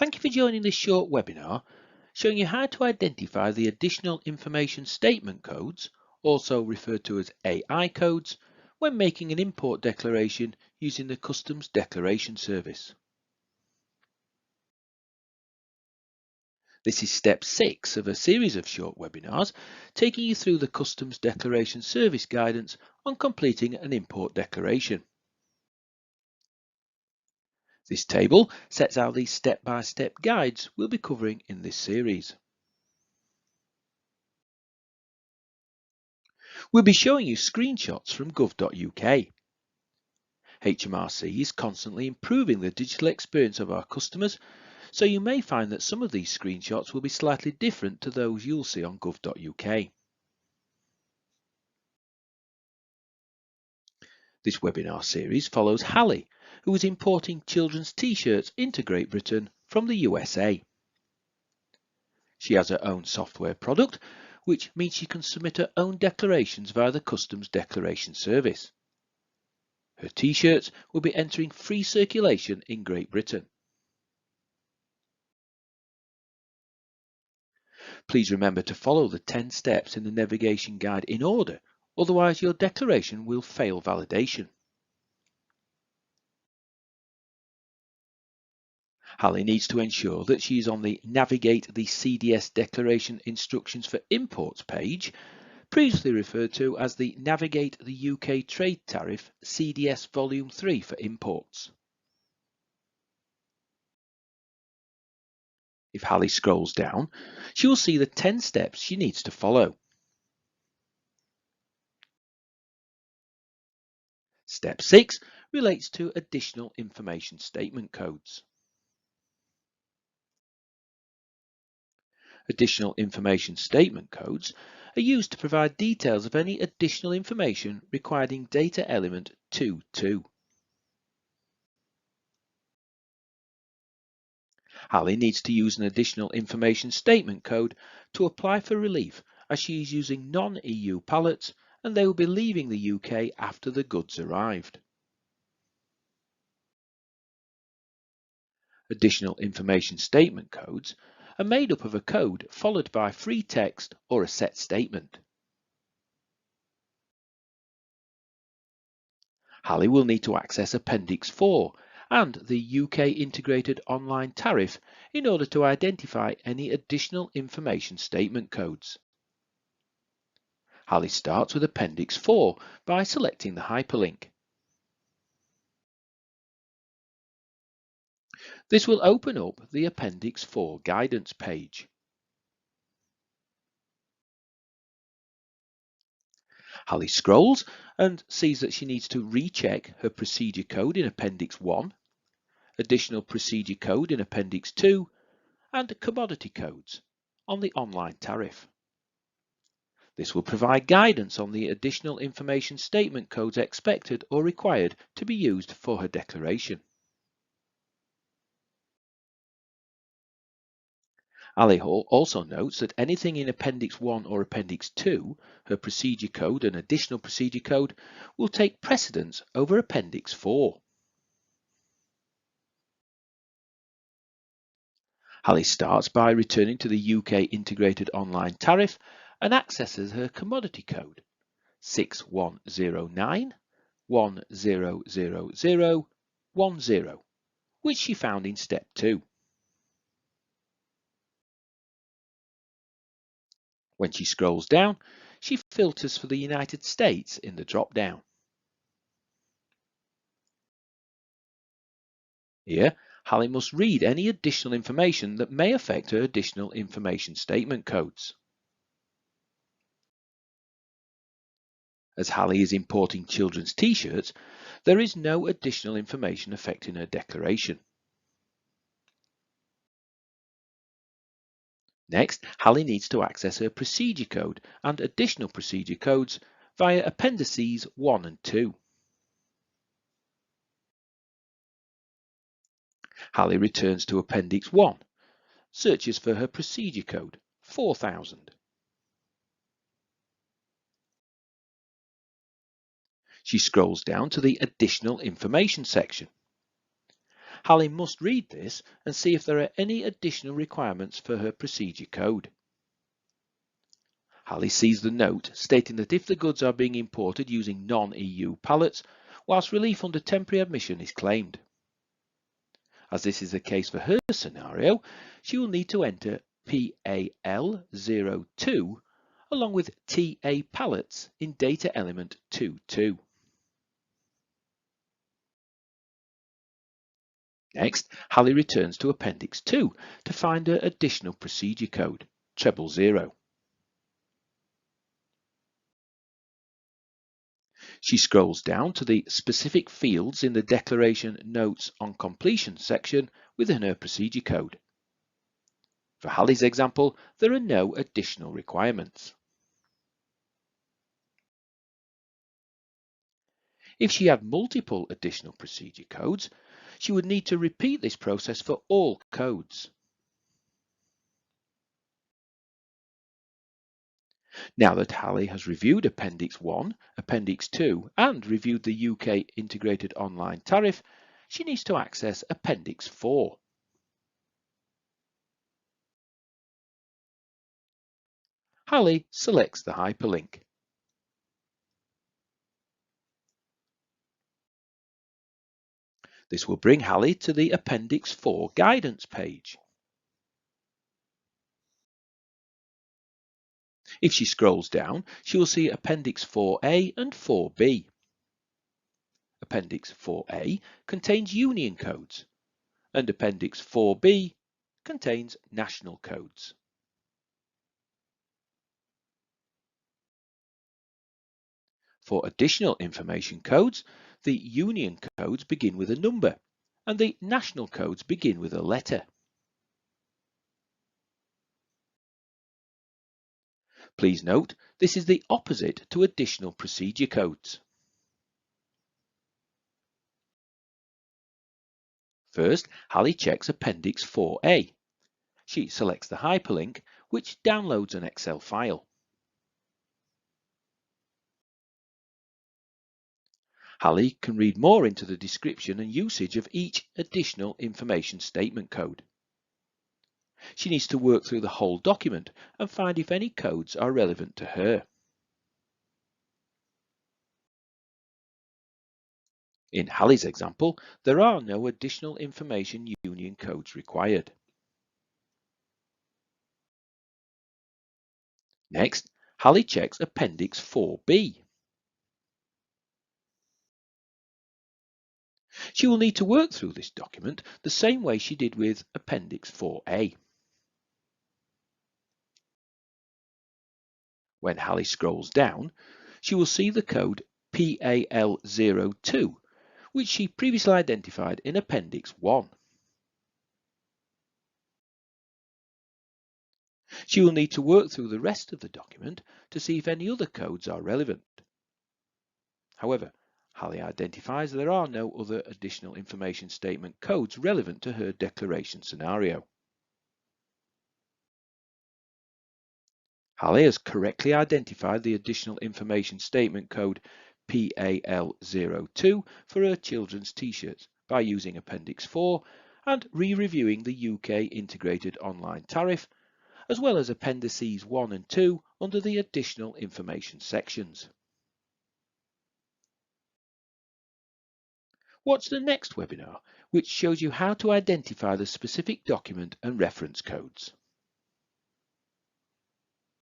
Thank you for joining this short webinar showing you how to identify the additional information statement codes, also referred to as AI codes, when making an import declaration using the Customs Declaration Service. This is step 6 of a series of short webinars taking you through the Customs Declaration Service guidance on completing an import declaration. This table sets out the step-by-step guides we'll be covering in this series. We'll be showing you screenshots from gov.uk. HMRC is constantly improving the digital experience of our customers, so you may find that some of these screenshots will be slightly different to those you'll see on gov.uk. This webinar series follows Hallie, who is importing children's t-shirts into Great Britain from the USA. She has her own software product, which means she can submit her own declarations via the Customs Declaration Service. Her t-shirts will be entering free circulation in Great Britain. Please remember to follow the 10 steps in the navigation guide in order, otherwise your declaration will fail validation. Hallie needs to ensure that she is on the Navigate the CDS Declaration Instructions for Imports page, previously referred to as the Navigate the UK Trade Tariff CDS Volume 3 for imports. If Hallie scrolls down, she will see the 10 steps she needs to follow. Step 6 relates to additional information statement codes. Additional information statement codes are used to provide details of any additional information required in data element 2.2. Hallie needs to use an additional information statement code to apply for relief, as she is using non-EU pallets and they will be leaving the UK after the goods arrived. Additional information statement codes are made up of a code followed by free text or a set statement. Hallie will need to access Appendix 4 and the UK Integrated Online Tariff in order to identify any additional information statement codes. Hallie starts with Appendix 4 by selecting the hyperlink. This will open up the Appendix 4 guidance page. Hallie scrolls and sees that she needs to recheck her procedure code in Appendix 1, additional procedure code in Appendix 2, and commodity codes on the online tariff. This will provide guidance on the additional information statement codes expected or required to be used for her declaration. Hallie also notes that anything in Appendix 1 or Appendix 2, her procedure code and additional procedure code, will take precedence over Appendix 4. Hallie starts by returning to the UK Integrated Online Tariff and accesses her commodity code 6109 100010, which she found in Step 2. When she scrolls down, she filters for the United States in the drop-down. Here, Hallie must read any additional information that may affect her additional information statement codes. As Hallie is importing children's t-shirts, there is no additional information affecting her declaration. Next, Hallie needs to access her procedure code and additional procedure codes via Appendices 1 and 2. Hallie returns to Appendix 1, searches for her procedure code 4000. She scrolls down to the Additional Information section. Hallie must read this and see if there are any additional requirements for her procedure code. Hallie sees the note stating that if the goods are being imported using non-EU pallets, whilst relief under temporary admission is claimed. As this is the case for her scenario, she will need to enter PAL02 along with TA pallets in data element 22. Next, Hallie returns to Appendix 2 to find her additional procedure code, 000. She scrolls down to the specific fields in the Declaration Notes on Completion section within her procedure code. For Hallie's example, there are no additional requirements. If she had multiple additional procedure codes, she would need to repeat this process for all codes. Now that Hallie has reviewed Appendix 1, Appendix 2 and reviewed the UK Integrated Online Tariff, she needs to access Appendix 4. Hallie selects the hyperlink. This will bring Hallie to the Appendix 4 guidance page. If she scrolls down, she will see Appendix 4A and 4B. Appendix 4A contains union codes, and Appendix 4B contains national codes. For additional information codes, the union codes begin with a number, and the national codes begin with a letter. Please note, this is the opposite to additional procedure codes. First, Hallie checks Appendix 4A. She selects the hyperlink, which downloads an Excel file. Hallie can read more into the description and usage of each additional information statement code. She needs to work through the whole document and find if any codes are relevant to her. In Hallie's example, there are no additional information union codes required. Next, Hallie checks Appendix 4B. She will need to work through this document the same way she did with Appendix 4A. When Hallie scrolls down, she will see the code PAL02, which she previously identified in Appendix 1. She will need to work through the rest of the document to see if any other codes are relevant. However, Hallie identifies there are no other additional information statement codes relevant to her declaration scenario. Hallie has correctly identified the additional information statement code PAL02 for her children's t-shirts by using Appendix 4 and re-reviewing the UK Integrated Online Tariff, as well as Appendices 1 and 2 under the additional information sections. Watch the next webinar, which shows you how to identify the specific document and reference codes.